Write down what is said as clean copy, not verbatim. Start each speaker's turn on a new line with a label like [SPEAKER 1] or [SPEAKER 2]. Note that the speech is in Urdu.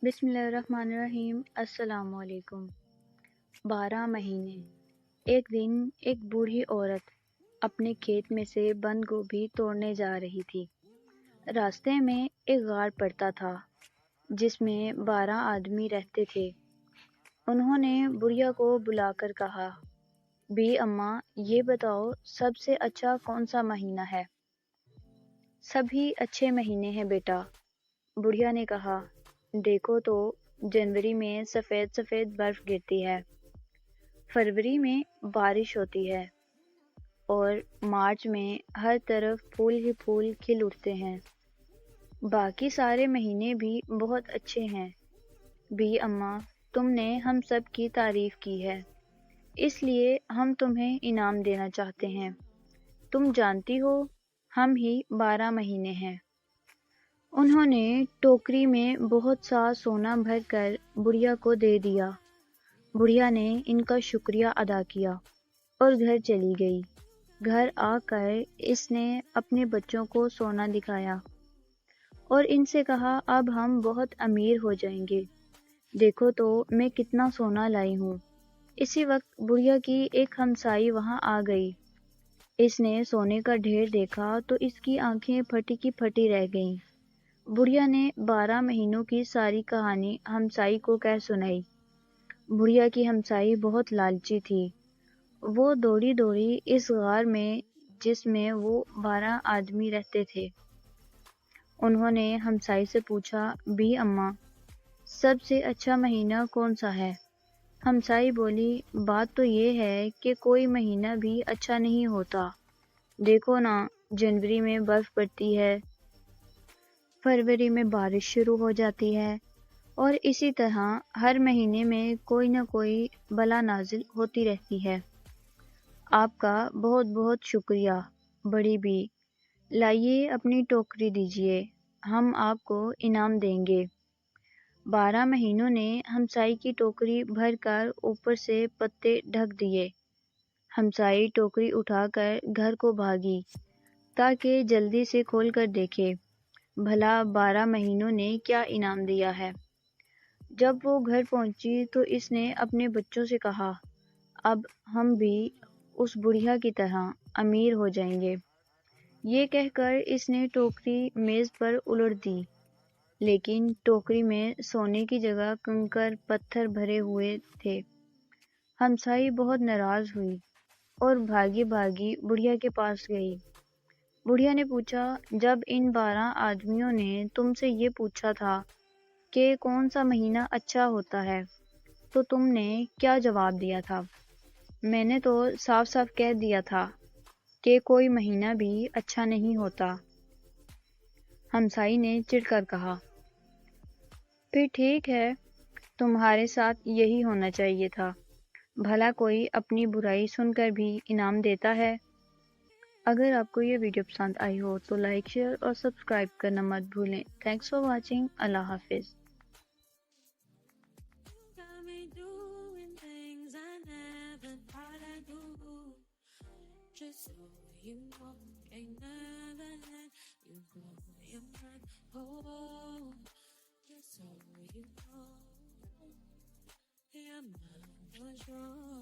[SPEAKER 1] بسم اللہ الرحمن الرحیم۔ السلام علیکم۔ 12 مہینے۔ ایک دن ایک بوڑھی عورت اپنے کھیت میں سے بند گوبھی توڑنے جا رہی تھی۔ راستے میں ایک غار پڑتا تھا جس میں 12 آدمی رہتے تھے۔ انہوں نے بڑھیا کو بلا کر کہا، بی اماں، یہ بتاؤ سب سے اچھا کون سا مہینہ ہے؟ سبھی اچھے مہینے ہیں بیٹا، بڑھیا نے کہا۔ دیکھو تو جنوری میں سفید سفید برف گرتی ہے، فروری میں بارش ہوتی ہے، اور مارچ میں ہر طرف پھول ہی پھول کھل اٹھتے ہیں۔ باقی سارے مہینے بھی بہت اچھے ہیں۔ بی اماں، تم نے ہم سب کی تعریف کی ہے، اس لیے ہم تمہیں انعام دینا چاہتے ہیں۔ تم جانتی ہو ہم ہی 12 مہینے ہیں۔ انہوں نے ٹوکری میں بہت سا سونا بھر کر بڑھیا کو دے دیا۔ بڑھیا نے ان کا شکریہ ادا کیا اور گھر چلی گئی۔ گھر آ کر اس نے اپنے بچوں کو سونا دکھایا اور ان سے کہا، اب ہم بہت امیر ہو جائیں گے، دیکھو تو میں کتنا سونا لائی ہوں۔ اسی وقت بڑھیا کی ایک ہمسائی وہاں آ گئی۔ اس نے سونے کا ڈھیر دیکھا تو اس کی آنکھیں پھٹی کی پھٹی رہ گئیں۔ بڑھیا نے 12 مہینوں کی ساری کہانی ہمسائی کو کہہ سنائی۔ بڑھیا کی ہمسائی بہت لالچی تھی۔ وہ دوڑی دوڑی اس غار میں جس میں وہ 12 آدمی رہتے تھے۔ انہوں نے ہمسائی سے پوچھا، بی اماں، سب سے اچھا مہینہ کون سا ہے؟ ہمسائی بولی، بات تو یہ ہے کہ کوئی مہینہ بھی اچھا نہیں ہوتا۔ دیکھو نا، جنوری میں برف پڑتی ہے، فروری میں بارش شروع ہو جاتی ہے، اور اسی طرح ہر مہینے میں کوئی نہ کوئی بلا نازل ہوتی رہتی ہے۔ آپ کا بہت بہت شکریہ بڑی بی، لائیے اپنی ٹوکری دیجیے، ہم آپ کو انعام دیں گے۔ 12 مہینوں نے ہمسائی کی ٹوکری بھر کر اوپر سے پتے ڈھک دیے۔ ہمسائی ٹوکری اٹھا کر گھر کو بھاگی تاکہ جلدی سے کھول کر دیکھے بھلا 12 مہینوں نے کیا انعام دیا ہے۔ جب وہ گھر پہنچی تو اس نے اپنے بچوں سے کہا، اب ہم بھی اس بڑھیا کی طرح امیر ہو جائیں گے۔ یہ کہہ کر اس نے ٹوکری میز پر الٹ دی، لیکن ٹوکری میں سونے کی جگہ کنکر پتھر بھرے ہوئے تھے۔ ہمسائی بہت ناراض ہوئی اور بھاگی بھاگی بڑھیا کے پاس گئی۔ بڑھیا نے پوچھا، جب ان 12 آدمیوں نے تم سے یہ پوچھا تھا کہ کون سا مہینہ اچھا ہوتا ہے تو تم نے کیا جواب دیا تھا؟ میں نے تو صاف صاف کہہ دیا تھا کہ کوئی مہینہ بھی اچھا نہیں ہوتا، ہمسائی نے چڑھ کر کہا۔ پھر ٹھیک ہے، تمہارے ساتھ یہی ہونا چاہیے تھا، بھلا کوئی اپنی برائی سن کر بھی انعام دیتا ہے؟ اگر آپ کو یہ ویڈیو پسند آئی ہو تو لائک، شیئر اور سبسکرائب کرنا مت بھولیں۔ Thanks for watching. اللہ حافظ۔
[SPEAKER 2] Got me doing things I never thought I'd do. Just so you know, ain't never let you blow your mind. Oh, just so you know, yeah, I'm not for sure.